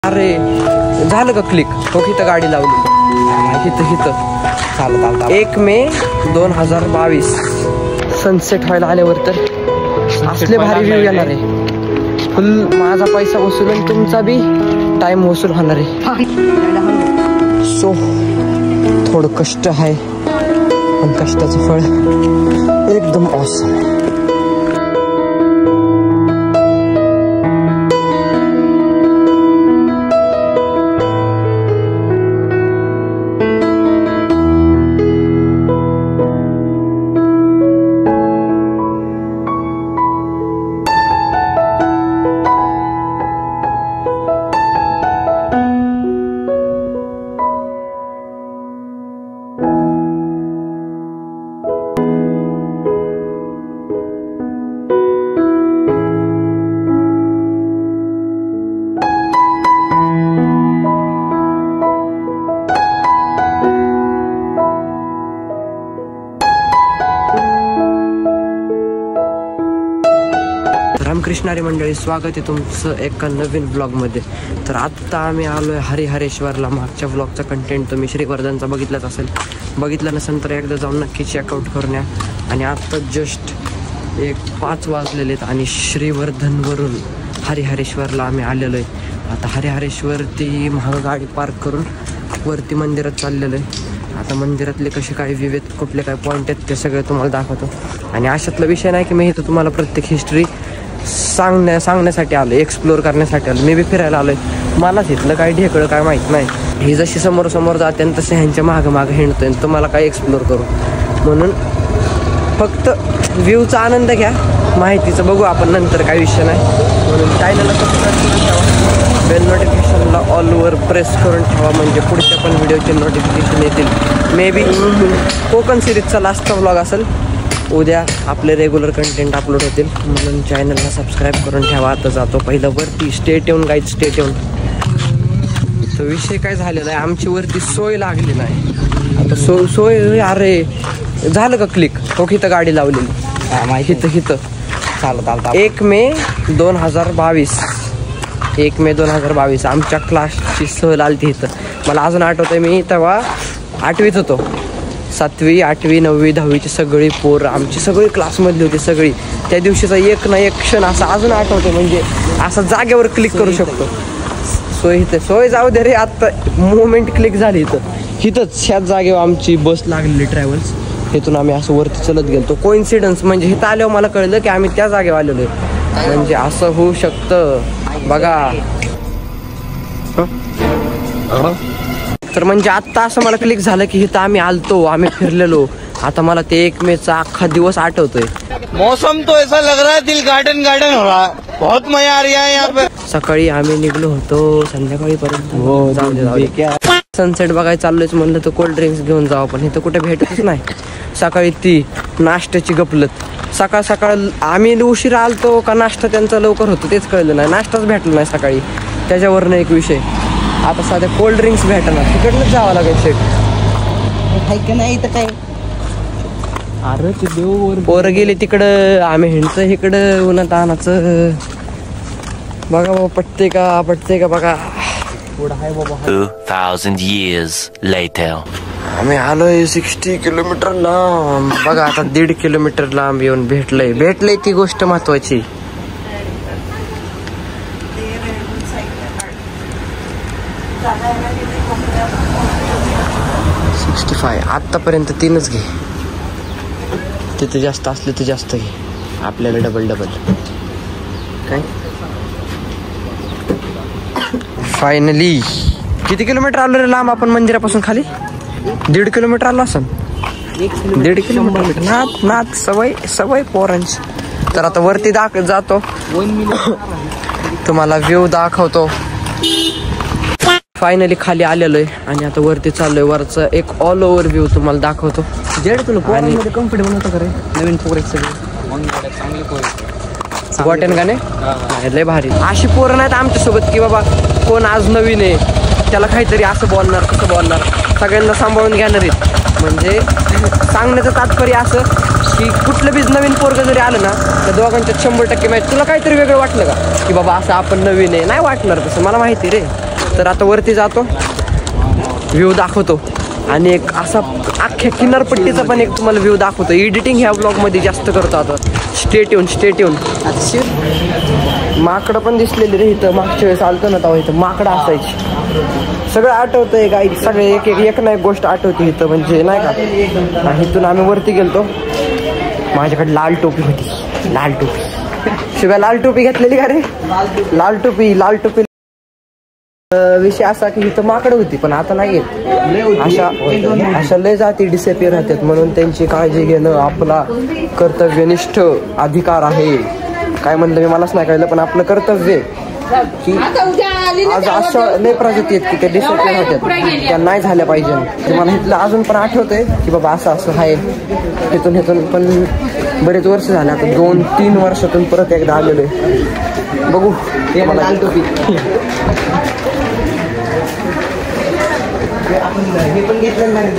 अरे झालं का क्लिक? हो इथं गाडी लावली इथं चालत 1 मे 2022 सनसेट व्हायला आल्यावर तर असले भारी व्ह्यू येणार आहे. फुल माझा पैसा वसूल आणि तुमचा बी टाइम वसूल होणार आहे. सो थोडं कष्ट आहे पण कष्टाचं फळ एकदम ऑसम. रामकृष्णारी मंडळी, स्वागत आहे तुमचं एका नवीन ब्लॉगमध्ये. तर आत्ता आम्ही आलो आहे हरिहरेश्वरला. मागच्या ब्लॉगचा कंटेंट तुम्ही श्रीवर्धनचा बघितलाच असेल. बघितला नसेल तर एकदा जाऊन नक्की चेकआउट करून या. आणि आत्ता जस्ट 5 वाजलेले आहेत आणि श्रीवर्धनवरून हरिहरेश्वरला आम्ही आलेलो आहे. आता हरिहरेश्वरती महाग गाडी पार्क करून वरती मंदिरात चाललेलो आहे. आता मंदिरातले कसे काय व्ह्यू आहेत, कुठले काय पॉईंट आहेत ते सगळे तुम्हाला दाखवतो. आणि अशातला विषय नाही की मी इथं तुम्हाला प्रत्येक हिस्ट्री सांगण्यासाठी आलो, एक्सप्लोअर करण्यासाठी आलो. मी बी फिरायला आलोय. मलाच इथलं काय ढेकळं काय माहीत नाही. ही जशी समोर जाते आणि तसे ह्यांच्या मागं हिंडतोय आणि तुम्हाला काय एक्सप्लोअर करू. म्हणून फक्त व्ह्यूचा आनंद घ्या, माहितीचं बघू आपण नंतर, काय विषय नाही. म्हणून चॅनलला सबस्क्राईब करून ठेवा, बेल नोटिफिकेशनला ऑलवर प्रेस करून ठेवा, म्हणजे पुढच्या पण व्हिडिओचे नोटिफिकेशन येतील. मे बी कोकण सिरीजचा लास्टचा व्लॉग असेल. उद्या आपले रेग्युलर कंटेंट अपलोड होतील, म्हणून चॅनलला सबस्क्राईब करून ठेवा. आता जातो पहिलं वरती. स्टेट येऊन गाईड, स्टेट येऊन. तर विषय काय झालेला आहे, आमची वरती सोय लागली नाही. आता सोय अरे झालं का क्लिक? हो इथं गाडी लावलेली इथं चालत 1 मे 2022 1 मे 2022 आमच्या क्लासची सहल आली इथं. मला अजून आठवतंय, मी तेव्हा 8वीत होतो. 7वी 8वी 9वी 10वीची सगळी पोरं आमची सगळी क्लासमधली होती. सगळी त्या दिवशीचा एक ना एक क्षण असा अजून आठवते, म्हणजे असं जागेवर क्लिक करू शकतो. सोय जाऊ दे रे, आत्ता मोमेंट क्लिक झाली इथंच ह्याच जागेवर आमची बस लागलेली ट्रॅव्हल्स. इथून आम्ही असं वरती चलत गेलो. कोइन्सिडन्स म्हणजे इथं आल्यावर मला कळलं की आम्ही त्या जागेवर आलेलो आहे. म्हणजे असं होऊ शकतं बघा. तर म्हणजे आत्ता असं मला क्लिक झालं की इथं आम्ही आलतो, आम्ही फिरलेलो. आता मला ते 1 मेचा अख्खा दिवस आठवतोय. मौसम तो ऐसा लग रहा है दिल गार्डन हो रहा है. बहुत मजा आ रहा है यहाँ पे. सकाळी आम्ही निघलो होतो, संध्याकाळी परत जाऊ दे. सनसेट बघायला चाललोच म्हणलं तर कोल्ड ड्रिंक्स घेऊन जावं, पण इथं कुठे भेटतच नाही. सकाळी ती नाश्त्याची गपलत. सकाळ आम्ही उशिरा आलतो का नाश्ता त्यांचा लवकर होतो तेच कळलं नाही. नाश्ताच भेटला नाही सकाळी, त्याच्यावरनं एक विषय. आता साध्या कोल्ड ड्रिंक्स भेटणार, तिकडनंच जावं लागेल. सेट नाही तर काय. अरे ते देव पोरं गेले तिकडं, आम्ही हिंडचं इकडं उन्हात आणाचं. बघा बाबा पटते का बघा. 2000 years later. आम्ही आलोय 60 किलोमीटर लांब. बघा आता 1.5 किलोमीटर लांब येऊन भेटलंय ती गोष्ट महत्वाची. आतापर्यंत 3च घे, तिथे जास्त असले तर जास्त घे, आपल्याला डबल काय. फायनली किती किलोमीटर आलो रे लांब आपण मंदिरापासून खाली? 1.5 किलोमीटर आलो असं. 1.5 किलोमीटर नाथ सवय पोरांची. तर आता वरती जातो, तुम्हाला व्ह्यू दाखवतो. फायनली खाली आलेलो आहे आणि आता वरती चाललोय. वरचा एक ऑल ओव्हर व्ह्यू तुम्हाला दाखवतो. आणि कम्फर्टेबल होतं करे नवीन पोरं सगळे वाटेन गाणे लय भारी. अशी पोरं नाहीत आमच्यासोबत की बाबा कोण आज नवीन आहे त्याला काहीतरी असं बोलणार कसं बोलणार, सगळ्यांना सांभाळून घेणार आहेत. म्हणजे सांगण्याचं तात्पर्य असं की कुठलं बी नवीन पोरगं जरी आलं ना तर दोघांच्यात 100% मॅच. तुला काहीतरी वेगळं वाटलं का की बाबा असं आपण नवीन आहे? नाही वाटणार तसं, मला माहिती रे. तर आता वरती जातो, व्ह्यू दाखवतो आणि एक असा अख्ख्या किनारपट्टीचा पण एक तुम्हाला व्ह्यू दाखवतो. एडिटिंग ह्या ब्लॉगमध्ये जास्त करतो आता. स्टेट येऊन माकडं पण दिसलेली रे इथं. मागच्या वेळेस आलतो ना तेव्हा इथं माकडं असायची. सगळं आठवतंय गाई, सगळे एक ना एक गोष्ट आठवते इथं, म्हणजे नाही का. इथून आम्ही वरती गेलतो. माझ्याकडे लाल टोपी होती, लाल टोपी. शिवाय लाल टोपी घेतलेली का रे? लाल टोपी. विषय असा की इथं माकडं होती पण आता नाही येत. अशा लय जाती डिसेपियर होतात, म्हणून त्यांची काळजी घेणं आपला कर्तव्यनिष्ठ अधिकार आहे. काय म्हणलं मी मलाच नाही कळलं, पण आपलं कर्तव्य की आज अशा लय प्रजाती आहेत की ते डिसेपियर होतात, त्या नाही झाल्या पाहिजे. ते मला इथलं अजून पण आठवतंय की बाबा असं आहे. इथून पण बरेच वर्ष झाले, आता 2-3 वर्षातून परत एकदा आलेलो आहे. बघू लाल टोपी. हे पण घेतलं नाही.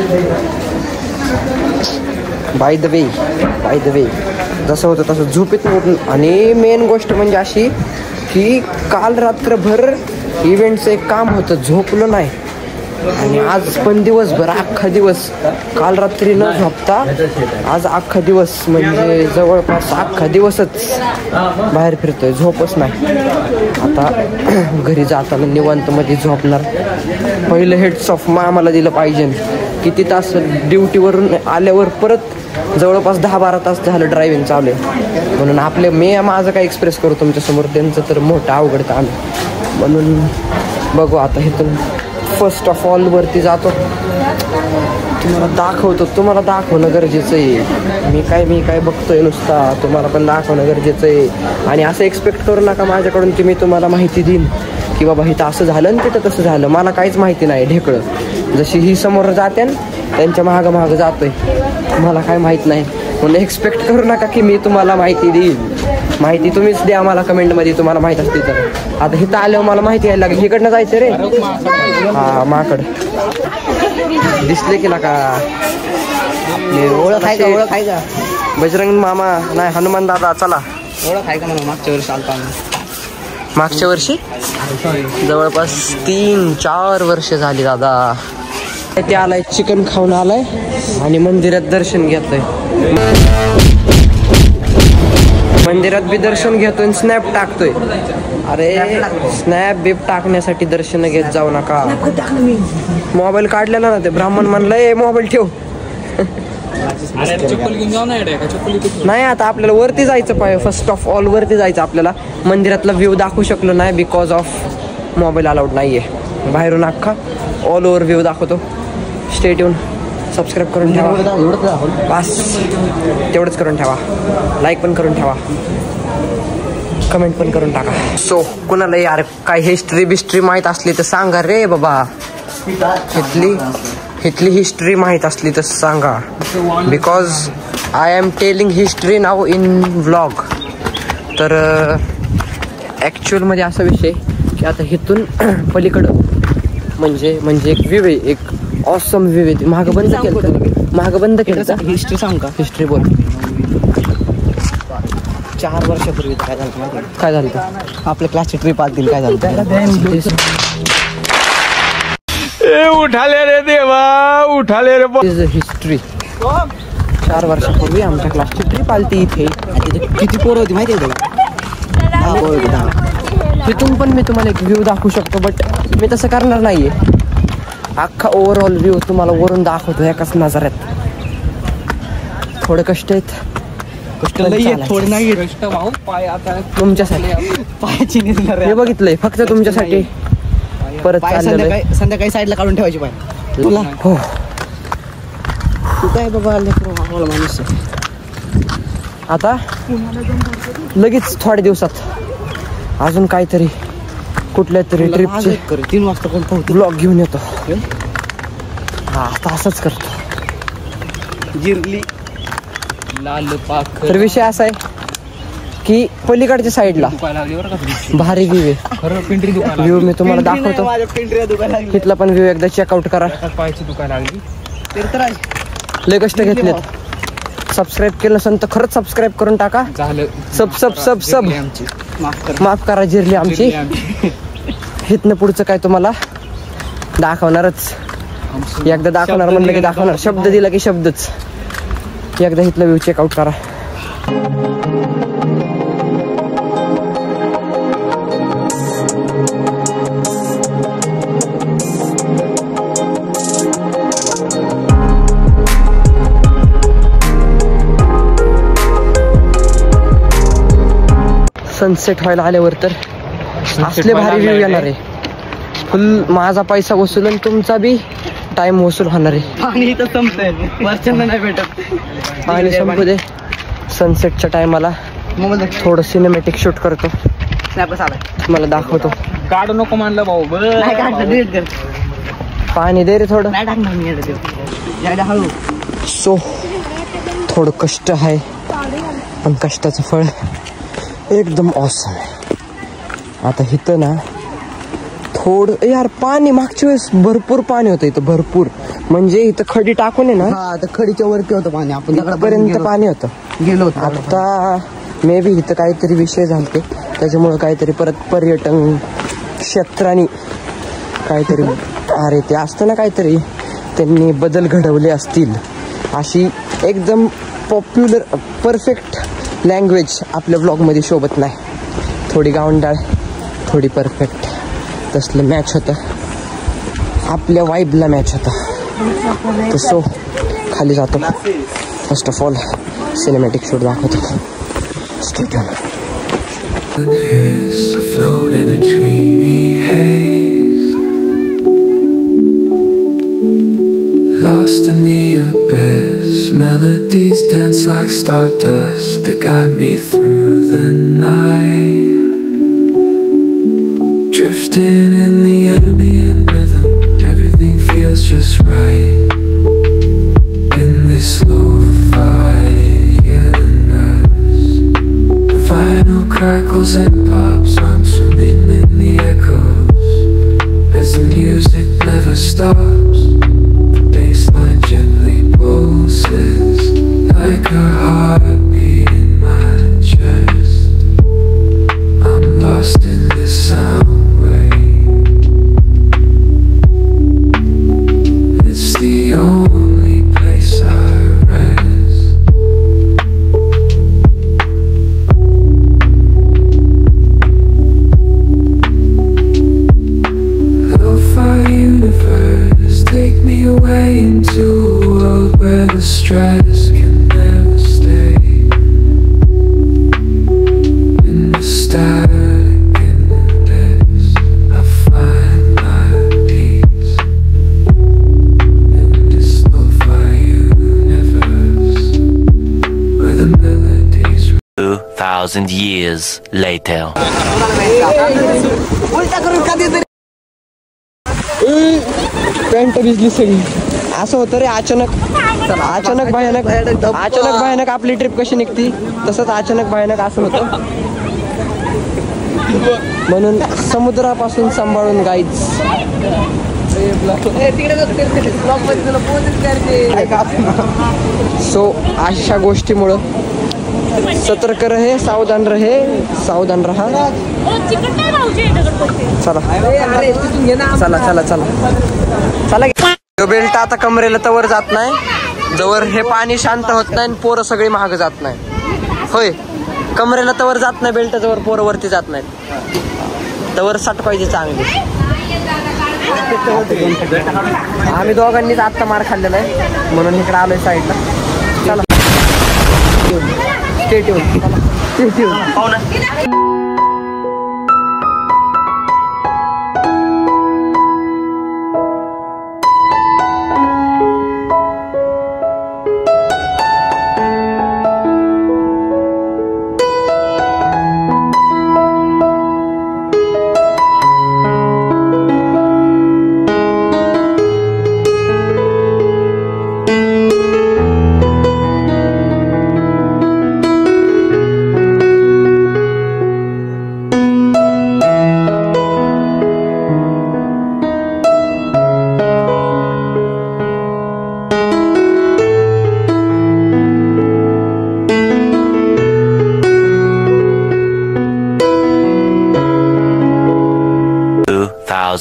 बाय द वे जसं होतं तसं झोपेत उठून. आणि मेन गोष्ट म्हणजे अशी की काल रात्रभर इव्हेंटचं एक काम होतं, झोपलो नाही. आणि आज पण दिवसभर अख्खा दिवस, काल रात्री न झोपता आज अख्खा दिवस, म्हणजे जवळपास अख्खा दिवसच बाहेर फिरतोय, झोपच नाही. आता घरी जाताना निवांतमध्ये झोपणार. पहिलं हेड्स ऑफ आम्हाला दिलं पाहिजे. किती तास ड्युटीवरून आल्यावर परत जवळपास 10-12 तास झालं ड्रायव्हिंग चालू आहे. म्हणून माझं काय एक्सप्रेस करू तुमच्यासमोर, त्यांचं तर मोठं अवघडतं आम्ही. म्हणून बघू आता इथून फर्स्ट ऑफ ऑल वरती जातो, तुम्हाला दाखवणं गरजेचं आहे. मी काय बघतोय नुसता, तुम्हाला पण दाखवणं गरजेचं आहे. आणि असं एक्सपेक्ट करू नका माझ्याकडून की मी तुम्हाला माहिती देईन की बाबा इथं असं झालं आणि तिथं तसं झालं. मला काहीच माहिती नाही, ढेकळं. जशी ही समोर जाते त्यांच्या मागं जातोय, मला काय माहीत नाही. म्हणून एक्सपेक्ट करू नका की मी तुम्हाला माहिती देईन. माहिती तुम्हीच द्या मला कमेंटमध्ये, तुम्हाला माहीत असते तर. आता इथं आल्यावर मला माहिती यायला लागेल. इकडनं जायचं रे. हा माकड दिसले की का? ओळख आहे का? बजरंग मामा नाही, हनुमान दादा. चला ओळख आहे का म्हणून मागच्या वर्षी आलता. मागच्या वर्षी जवळपास 3-4 वर्ष झाली दादा. ते आलाय, चिकन खाऊन आलाय आणि मंदिरात दर्शन घेतोय. मंदिरात बी दर्शन घेतोय, स्नॅप टाकतोय. अरे स्नॅप बीप टाकण्यासाठी दर्शन घेत जाऊ नका. मोबाईल काढलेला ना, ते ब्राह्मण म्हणलंय मोबाईल ठेव. नाही आता आपल्याला वरती जायचं पाहिजे. फर्स्ट ऑफ ऑल वरती जायचं आपल्याला. मंदिरातला व्ह्यू दाखवू शकलो नाही बिकॉज ऑफ मोबाईल अलाउड नाहीये. बाहेरून अख्खा ऑल ओव्हर व्ह्यू दाखवतो. स्टे ट्यून, सबस्क्राईब करून ठेवा. बस तेवढंच करून ठेवा. लाईक पण करून ठेवा, कमेंट पण करून टाका. सो कुणाला यार काय हिस्ट्री माहीत असली तर सांगा रे बाबा. इथली हिस्ट्री माहीत असली तर सांगा. Because I am telling history now in vlog. तर ॲक्च्युअलमध्ये असा विषय की आता इथून पलीकडं म्हणजे एक व्ह्यू आहे, एक ऑसम व्ह्यू आहे. मागं बंद केलं. हिस्ट्री सांग का? हिस्ट्री बोल. 4 वर्षापूर्वी काय झालं? आपल्या क्लासची ट्रिप आली. काय झालं? उठाले रे देवा, उठाले रे. हिस्ट्री 4 वर्षापूर्वी आमच्या क्लासची ट्रिप आलती इथे. किती पोरं होती माहिती आहे तुला? तिथून पण मी तुम्हाला एक व्ह्यू दाखवू शकतो, बट मी तसं करणार नाहीये. अख्खा ओव्हरऑल व्ह्यू तुम्हाला वरून दाखवतो एकाच नजरेत. थोडे कष्ट आहेत, थोडे नाही तुमच्यासाठी. पायाची हे बघितलंय फक्त तुमच्यासाठी. परत संध्याकाळी साईडला काढून ठेवायची पाय तुला. हो तू काय बाबा आम्हाला माणूस. आता लगेच थोड्या दिवसात अजून काहीतरी कुठल्या तरी ट्रिपचे 3 वाजता कोणता होती ब्लॉग घेऊन येतो. हा आता असंच करतो. जिरली लाल पाख. तर विषय असा आहे की पलीकडच्या साईडला भारी व्ह्यू आहे. व्ह्यू मी तुम्हाला दाखवतो. तिथला पण व्ह्यू एकदा चेकआउट करा. पायाची दुकान लागली. लय कष्ट घेतलेत. सबस्क्राईब केलं नसेल तर खरंच सबस्क्राईब करून टाका. सब माफ करा जिरली आमची. इथनं पुढचं काय तुम्हाला दाखवणारच. एकदा दाखवणार म्हणलं की दाखवणार, शब्द दिला की शब्दच. एकदा इथलं व्ह्यू चेकआउट करा. सनसेट व्हायला आल्यावर तर असले भारी व्ह्यू येणार आहे. फुल माझा पैसा वसूल आणि तुमचा बी टाइम वसूल होणार आहे. पाणी इथं संपतंय, वरच्यांना नाही भेटत. पाणी संपू दे. सनसेटच्या टायमाला थोडं सिनेमॅटिक शूट करतो, मला दाखवतो. काढू नको म्हणलं भाऊ. नाही काढलं, डिलीट कर. पाणी दे रे थोडं. नाही टाकणार मी यायला हळू. सो थोडं कष्ट आहे पण कष्टाचं फळ एकदम ऑसम आहे. आता इथं ना थोडं यार पाणी, मागच्या वेळेस भरपूर पाणी होतं इथं, भरपूर. म्हणजे इथं खडी टाकून आहे ना, हा खडीच्या वरती होतं पाणी. आपण पर्यंत पाणी होतं. गेलो होतो. आता मे बी इथं काहीतरी विषय झालते, त्याच्यामुळं काहीतरी परत पर्यटन क्षेत्राने काहीतरी, अरे ते असतं ना काहीतरी, त्यांनी बदल घडवले असतील. अशी एकदम पॉप्युलर परफेक्ट लँग्वेज आपल्या ब्लॉगमध्ये शोभत नाही. थोडी गावंडाळ, थोडी परफेक्ट, तसलं मॅच होतं, आपल्या वाईबला मॅच होता. तसं खाली जातो. First of all cinematic shoot दाखवतो. Stay tuned. Afloat in a dreamy haze, lost in the abyss. Melodies dance like stardust that guide me through the night. Drifting in the ambient rhythm, everything feels just right. In this lo-fi universe, the vinyl crackles and pops. I'm swimming in the echoes as the music never stops. The bassline gently pulses like a heartbeat in my chest. I'm lost in this sound wave. It's the only place I rest. Lo-fi universe, take me away into a world where the stress can never stay. In the static endless, I find my peace. In this lo-fi universe, where the melodies 2,000 years later. Pant भिजली सगळी. असं होतं रे अचानक भयानक आपली trip कशी निघती, तसंच अचानक भयानक असं होतं. म्हणून समुद्रापासून सांभाळून गाईच. सो अशा गोष्टीमुळं सतर्क रहे, सावधान रहा. चला बेल्ट आता कमरेला तवर जात नाही जवळ हे पाणी शांत होत नाही आणि पोरं सगळी महाग जात नाही. होय, कमरेला तवर जात नाही बेल्ट, जवळ पोरं वरती जात नाहीत. तवर साठ पाहिजे चांगली. आम्ही दोघांनीच आत्ता मार खाल्लेला आहे म्हणून इकडे आलोय साईडला. चला stay tune.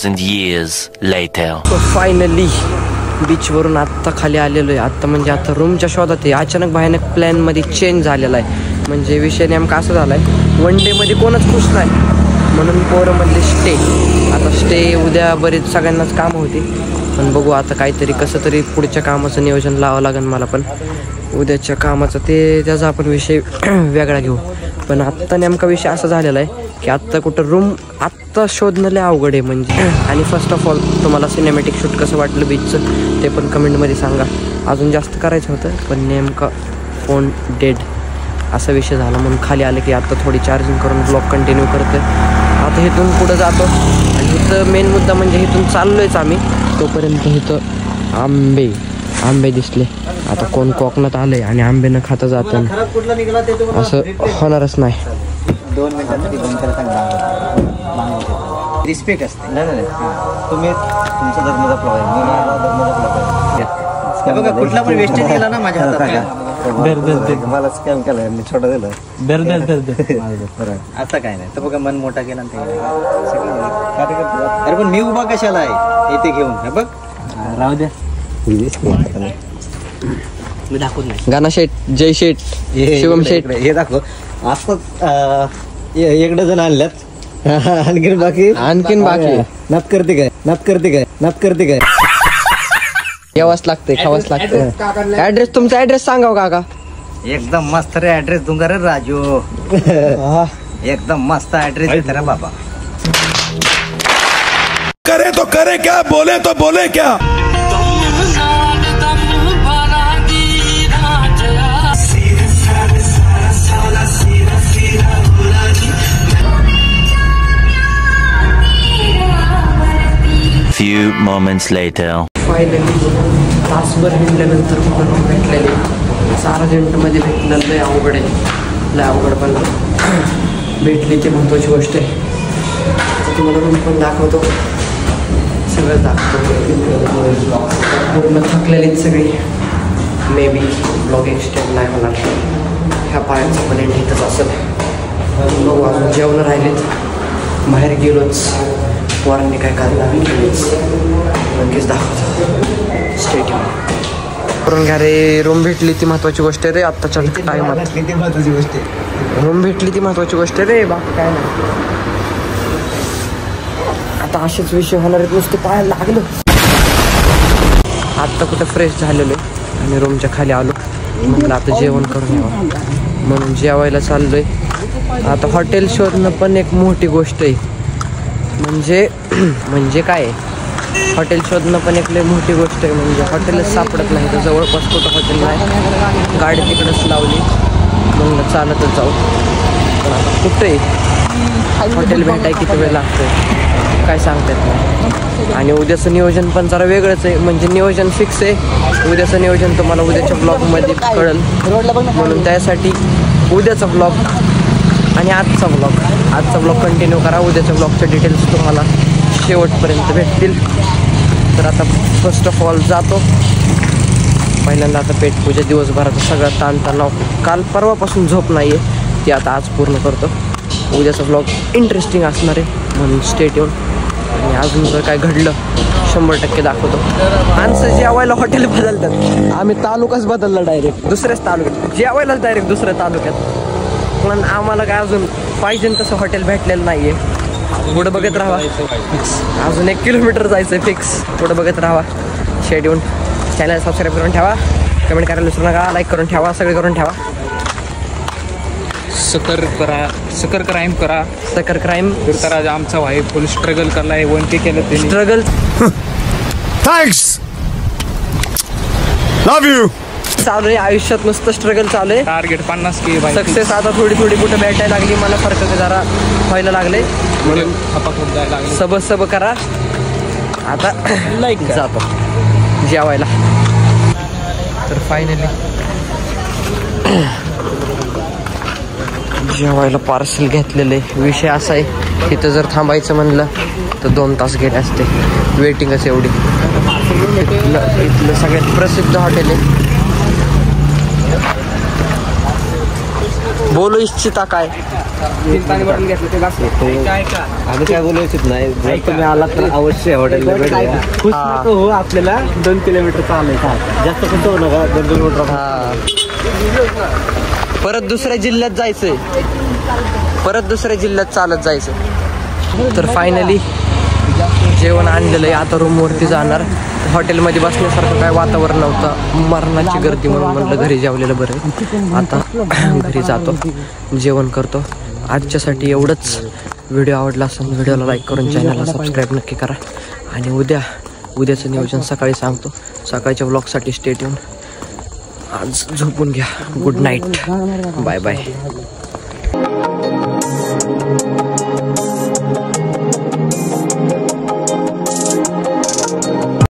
2,000 years later. So finally बीचवरून आत्ता खाली आलेलो आहे. आत्ता म्हणजे आता रूमच्या शोधात आहे. अचानक भयानक प्लॅनमध्ये चेंज झालेला आहे. म्हणजे विषय नेमका असा झाला आहे, वन डेमध्ये कोणच खुश नाही म्हणून पोरमधले स्टे. आता स्टे उद्या बरेच सगळ्यांनाच कामं होती, पण बघू आता काहीतरी कसं तरी पुढच्या कामाचं नियोजन लावावं लागेल मला पण. उद्याच्या कामाचं त्याचा आपण विषय वेगळा घेऊ. पण आत्ता नेमका विषय असा झालेला आहे की आत्ता कुठं रूम आत्ता शोधणं लय अवघड आहे म्हणजे. आणि फर्स्ट ऑफ ऑल तुम्हाला सिनेमॅटिक शूट कसं वाटलं बीचचं ते पण कमेंटमध्ये सांगा. अजून जास्त करायचं होतं पण नेमका फोन डेड असा विषय झाला म्हणून खाली आलं की आता थोडी चार्जिंग करून ब्लॉग कंटिन्यू करतो. आता इथून पुढं जातो आणि इथं मेन मुद्दा म्हणजे इथून चाललोयच आम्ही. तोपर्यंत इथं आंबे दिसले. आता कोण कोकणात आलंय आणि आंबे न खाता जातं असं होणारच नाही. 2 मिनिटांसाठी बंद करता रिस्पेक्ट असते. नाही तुम्ही तुमचा धर्म जपला आहे, मी माझा धर्म जपला आहे. बघा कुठला पण वेस्टेज गेला ना माझ्या हातात मला स्कॅम केला मी छोटा दिला आता काय नाही. तर बघा मन मोठा केला अरे पण मी उभा कशाला आहे इथे घेऊन. हे बघ राहू द्या मी दाखवत नाही. गाना शेठ, जय शेठ, शिवम शेठ हे दाखव. असं एक डझन आणल्यात आणखीन बाकी नात करते काय यावंच लागते, खावंच लागते. ऍड्रेस तुमचा ऍड्रेस सांगाव काका. एकदम मस्त रे ऍड्रेस दूंगा रे राजू. एकदम मस्त ऍड्रेस देते रे बाबा. करे तो करे क्या, बोले तो बोले क्या. Few moments later. फायनली तासभर हिंडल्यानंतर कुठं भेटलेले. 4 अर्जंटमध्ये भेटणं लय अवघड आहे, लय अवघड पण भेटली ते महत्त्वाची गोष्ट आहे. आता तुम्हाला रूम पण दाखवतो, सगळं दाखवतो. पूर्ण थकलेलीच सगळी. मे बी ब्लॉग एक्सटेंड नाही होणार, ह्या पायाचा पण एंड इथंच असेल. बघू अजून जेवण राहिलेत, बाहेर गेलोच पोरांनी काय करणार नक्कीच दाखवतो. स्टेट करून घ्या रे. रूम भेटली ती महत्त्वाची गोष्ट आहे रे आत्ताच्या टायमात. महत्वाची गोष्ट आहे रूम भेटली ती महत्त्वाची गोष्ट आहे रे, बाकी काय नाही. आता असेच विषय होणार आहेत, नुसतं पाहायला लागलं. आत्ता कुठं फ्रेश झालेलो आहे आणि रूमच्या खाली आलो. म्हटलं आता जेवण करून यावं म्हणून जेवायला चाललोय. आता हॉटेल शोधणं पण एक मोठी गोष्ट आहे. म्हणजे काय हॉटेल शोधणं पण एक लय मोठी गोष्ट आहे. म्हणजे हॉटेलच सापडत नाही तर जवळपास कुठं हॉटेल नाही. गाडी तिकडंच लावली मग चालतच जाऊ. पण आता कुठे हॉटेल भेटाय किती वेळ लागतो काय सांगता येत नाही. आणि उद्याचं नियोजन पण जरा वेगळंच आहे. म्हणजे नियोजन फिक्स आहे. उद्याचं नियोजन तुम्हाला उद्याच्या ब्लॉगमध्ये कळेल म्हणून त्यासाठी उद्याचा ब्लॉग आणि आजचा ब्लॉग कंटिन्यू करा. उद्याच्या ब्लॉगचे डिटेल्स तुम्हाला शेवटपर्यंत भेटतील. तर आता फर्स्ट ऑफ ऑल जातो. पहिल्यांदा आता पेटपूजा दिवसभराचा सगळा ताणतणाव काल परवापासून झोप नाही आहे ती आता आज पूर्ण करतो. उद्याचा ब्लॉग इंटरेस्टिंग असणार आहे म्हणून स्टेट येऊन. आणि अजून जर काय घडलं 100% दाखवतो. माणसं जेवायला हॉटेल बदलतात, आम्ही तालुकाच बदलला डायरेक्ट दुसऱ्याच तालुक्यात. जेवायलाच डायरेक्ट दुसऱ्या तालुक्यात. पण आम्हाला काय अजून पाहिजे तसं हॉटेल भेटलेलं नाही आहे. पुढं बघत राहा. अजून 1 किलोमीटर जायचं आहे फिक्स. पुढं बघत राहा. शेड्यूल चॅनल सबस्क्राईब करून ठेवा, कमेंट करायला विसरू नका, लाईक करून ठेवा, सगळे करून ठेवा. सकर क्राईम करा. सकर क्राईम तर आमचा भाई फुल स्ट्रगल करलाय. 1K केलं त्यांनी. Struggle thanks, love you. चालू आहे आयुष्यात, नुसतं स्ट्रगल चालू आहे. टार्गेट 50K भाई. सक्सेस आता थोडी कुठं भेटायला लागली. मला फरक जरा व्हायला लागले म्हणून सब करा. आता लाईक जातो जेवायला. तर फायनली जेवायला पार्सल घेतलेलं आहे. विषय असा आहे इथं जर थांबायचं म्हणलं तर 2 तास गेले असते. वेटिंगच एवढी. इथलं सगळ्यात प्रसिद्ध हॉटेल आहे. बोलू इच्छिता काय? आम्ही काय बोलू इच्छित नाही. जर तुम्ही आलात तर अवश्य हॉटेलला भेट द्या. खुश नको हो, आपल्याला 2 किलोमीटर चालायचं. जास्त खुश होऊ नका. 2 किलोमीटर. परत दुसऱ्या जिल्ह्यात जायचंय, परत दुसऱ्या जिल्ह्यात चालत जायचं. तर फायनली जेवण आणलेलं आहे. आता रूमवरती जाणार. हॉटेलमध्ये बसण्यासारखं काय वातावरण नव्हतं, मरणाची गर्दी, म्हणून म्हणलं घरी जेवलेलं बरं आहे. आता घरी जातो, जेवण करतो. आजच्यासाठी एवढंच. व्हिडिओ आवडला असेल व्हिडिओला लाईक करून चॅनलला सबस्क्राईब नक्की करा. आणि उद्याचं नियोजन सकाळी सांगतो. सकाळच्या व्लॉगसाठी स्टे ट्यून. आज झोपून घ्या. Good night. Bye bye.